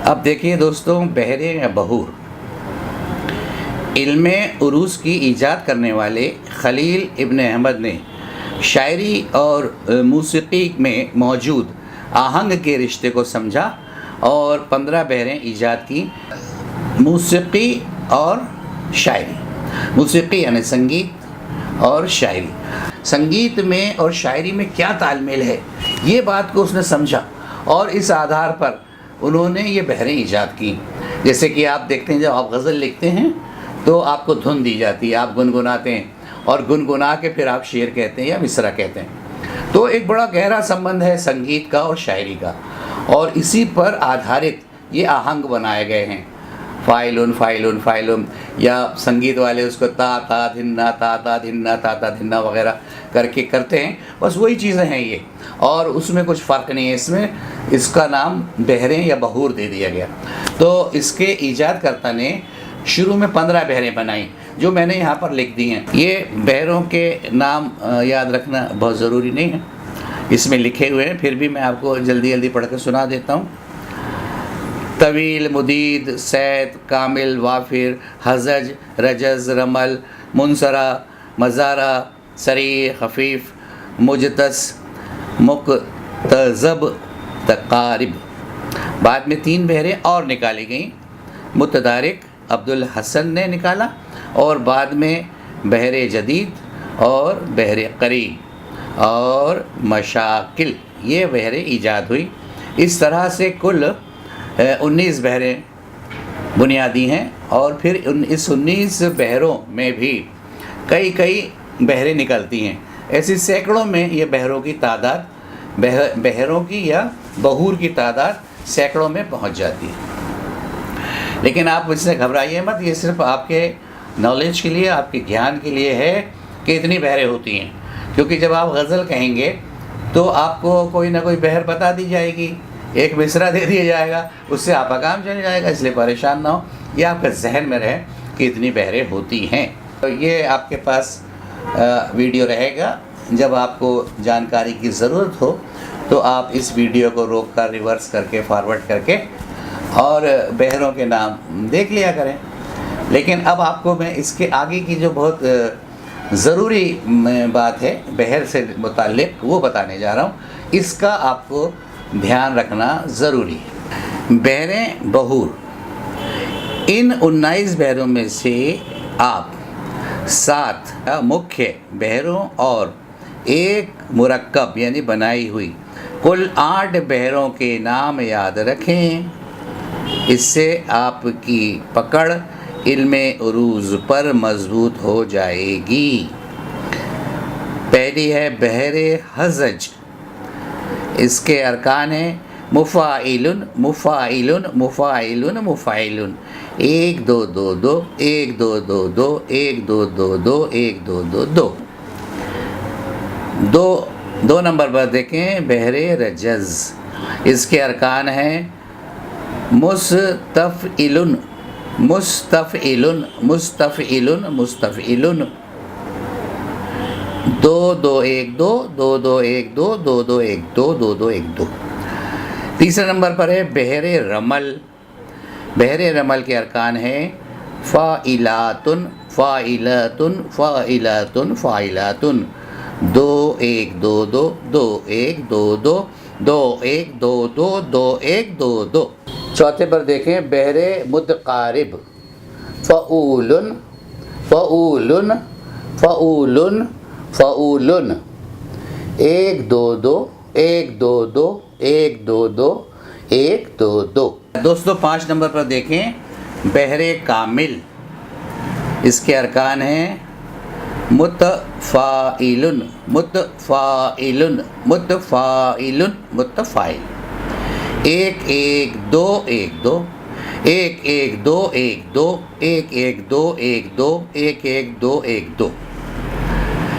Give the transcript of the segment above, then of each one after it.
अब देखिए दोस्तों, बहरे या बहूर इल्मे उरूस की ईजाद करने वाले खलील इब्न अहमद ने शायरी और मूसिकी में मौजूद आहंग के रिश्ते को समझा और 15 बहरें ईजाद की। मूसिकी और शायरी, मूसिकी यानी संगीत और शायरी, संगीत में और शायरी में क्या तालमेल है, ये बात को उसने समझा और इस आधार पर उन्होंने ये बहरें ईजाद की। जैसे कि आप देखते हैं, जब आप गज़ल लिखते हैं तो आपको धुन दी जाती है, आप गुनगुनाते हैं और गुनगुना के फिर आप शेर कहते हैं या मिसरा कहते हैं। तो एक बड़ा गहरा संबंध है संगीत का और शायरी का, और इसी पर आधारित ये आहंग बनाए गए हैं। फ़ाइलुन फ़ाइलुन फ़ाइलुन, या संगीत वाले उसको ता ता धिन्ना ता ता धिन्ना ता ता धिन्ना वगैरह करके करते हैं। बस वही चीज़ें हैं ये, और उसमें कुछ फ़र्क नहीं है। इसमें इसका नाम बहरें या बहूर दे दिया गया। तो इसके ईजादकर्ता ने शुरू में 15 बहरें बनाई, जो मैंने यहाँ पर लिख दी हैं। ये बहरों के नाम याद रखना बहुत ज़रूरी नहीं है, इसमें लिखे हुए हैं, फिर भी मैं आपको जल्दी जल्दी पढ़ कर सुना देता हूँ। तवील, मुदीद, सैद, कामिल, वाफिर, हजज, रजज, रमल, मुनसरा, मज़ारा, सरी, खफीफ, मुजतस, मुक्तज़ब, तकारिब। बाद में 3 बहरें और निकाली गईं। मुतदारिक अब्दुल हसन ने निकाला, और बाद में बहरे जदीद और बहरे करीब और मशाकिल, ये बहरें ईजाद हुई। इस तरह से कुल 19 बहरें बुनियादी हैं, और फिर इस 19 बहरों में भी कई बहरें निकलती हैं। ऐसी सैकड़ों में ये बहरों की तादाद, बहरों की या बहूर की तादाद सैकड़ों में पहुंच जाती है। लेकिन आप इससे घबराइए मत, ये सिर्फ आपके नॉलेज के लिए, आपके ज्ञान के लिए है कि इतनी बहरें होती हैं। क्योंकि जब आप गज़ल कहेंगे तो आपको कोई ना कोई बहर बता दी जाएगी, एक मिसरा दे दिया जाएगा, उससे आपका काम चल जाएगा। इसलिए परेशान ना हो, ये आपके जहन में रहे कि इतनी बहरें होती हैं। तो ये आपके पास वीडियो रहेगा। जब आपको जानकारी की ज़रूरत हो तो आप इस वीडियो को रोक कर, रिवर्स करके, फॉरवर्ड करके और बहरों के नाम देख लिया करें। लेकिन अब आपको मैं इसके आगे की जो बहुत ज़रूरी बात है बहर से मुताल्लिक़, वो बताने जा रहा हूँ। इसका आपको ध्यान रखना ज़रूरी है। बहरें बहूर, इन 19 बहरों में से आप 7 मुख्य बहरों और 1 मुरक्कब यानी बनाई हुई कुल 8 बहरों के नाम याद रखें। इससे आपकी पकड़ इल्मे उरूज़ पर मजबूत हो जाएगी। पहली है बहरे हजज। इसके अरकान हैं मुफ़ाइलुन मुफ़ाइलुन मुफ़ाइलुन मुफ़ाइलुन, 1 2 2 2 1 2 2 2 1 2 2 2 1 2 2 2। 2 नंबर पर देखें बहरे रजज़। इसके अरकान हैं मुस्तफ़इलुन मुस्तफ़इलुन मुस्तफ़इलुन मुस्तफ़इलुन, 2 2 1 2 2 2 1 2 2 2 1 2 2 2 1 2। तीसरे नंबर पर है बहरे रमल। बहरे रमल के अरकान हैं फ़ाइलातुन फ़ाइलातुन फ़ाइलातुन फ़ाइलातुन, 2 1 2 2 2 1 2 2 2 1 2 2 2 1 2 2। चौथे पर देखें बहरे मुतकारिब। फ़ऊलुन फ़ऊलुन फ़ऊलुन फ़ऊलुन, 1 2 2 1 2 2 1 2 2 1 2 2। दोस्तों 5 नंबर पर देखें बहरे कामिल। इसके अरकान हैं मुतफ़ाइलुन मुतफ़ाइलुन मुतफ़ाइलुन मुतफ़ाइल, 1 1 2 1 2 1 1 2 1 2 1 1 2 1 2 1 1 2 1 2।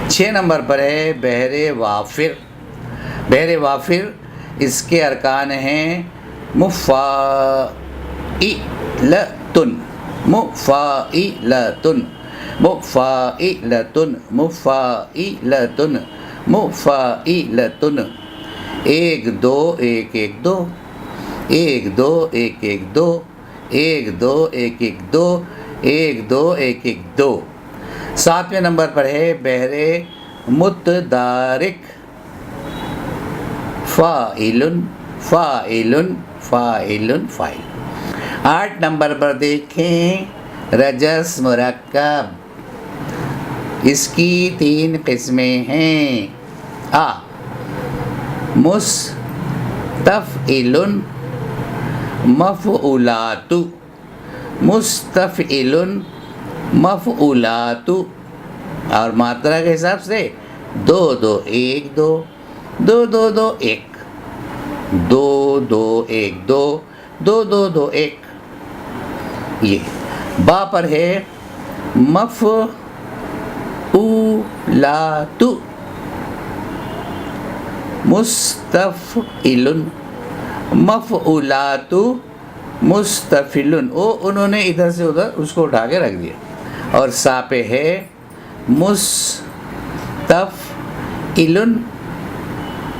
6 नंबर पर है बहरे वाफिर। बहरे वाफिर, इसके अरकान हैं मुफ़ाइलतुन मुफ़ाइलतुन मुफ़ाइलतुन मुफ़ाइलतुन मुफ़ाइलतुन, 1 2 1 1 2 1 2 1 1 2 1 2 1 1 2 1 2 1 1 2। 7वें नंबर पर है बहरे मुतदारिक फ़ाइलुन फ़ाइलुन फ़ाइलुन फ़ाइल। 8 नंबर पर देखें रजस मुरक्कब, इसकी 3 किस्में हैं। आ मुस्तफ़इलुन मफ़उलातु, मुस्तफ़इलुन मफ़उलातु, और मात्रा के हिसाब से 2 2 1 2 2 2 2 1 2 2 1 2 2 2 2 1। ये बा पर है मफ़उलातु, मुस्तफ़इलुन मफ़उलातु मुस्तफ़िलुन, वो उन्होंने इधर से उधर उसको उठा के रख दिया। और सा पे है मुस्तफ़इलुन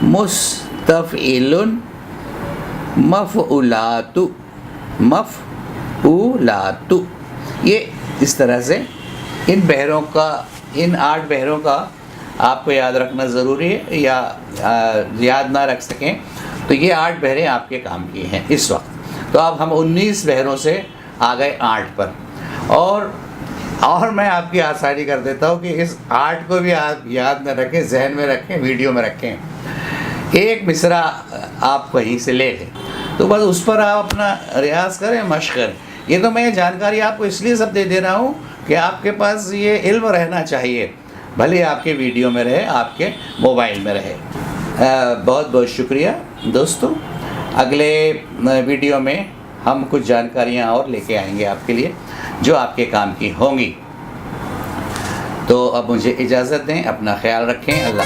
मुस्तफ़इलुन मफ़उलातु मफ़उलातु। ये इस तरह से इन बहरों का, इन 8 बहरों का आपको याद रखना ज़रूरी है, या याद ना रख सकें तो ये 8 बहरें आपके काम की हैं इस वक्त। तो अब हम 19 बहरों से आ गए 8 पर, और मैं आपकी आसानी कर देता हूँ कि इस 8 को भी आप याद न रखें, जहन में रखें, वीडियो में रखें। एक मिसरा आप वहीं से ले लें, तो बस उस पर आप अपना रियाज करें, मश्क करें। ये तो मैं जानकारी आपको इसलिए सब दे दे रहा हूँ कि आपके पास ये इल्म रहना चाहिए, भले आपके वीडियो में रहे, आपके मोबाइल में रहे। बहुत बहुत शुक्रिया दोस्तों। अगले वीडियो में हम कुछ जानकारियाँ और लेके आएंगे आपके लिए जो आपके काम की होंगी। तो अब मुझे इजाज़त दें, अपना ख्याल रखें, अल्लाह।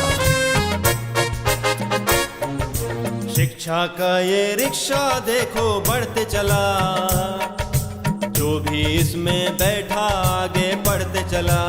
शिक्षा का ये रिक्शा देखो बढ़ते चला, जो भी इसमें बैठा आगे बढ़ते चला।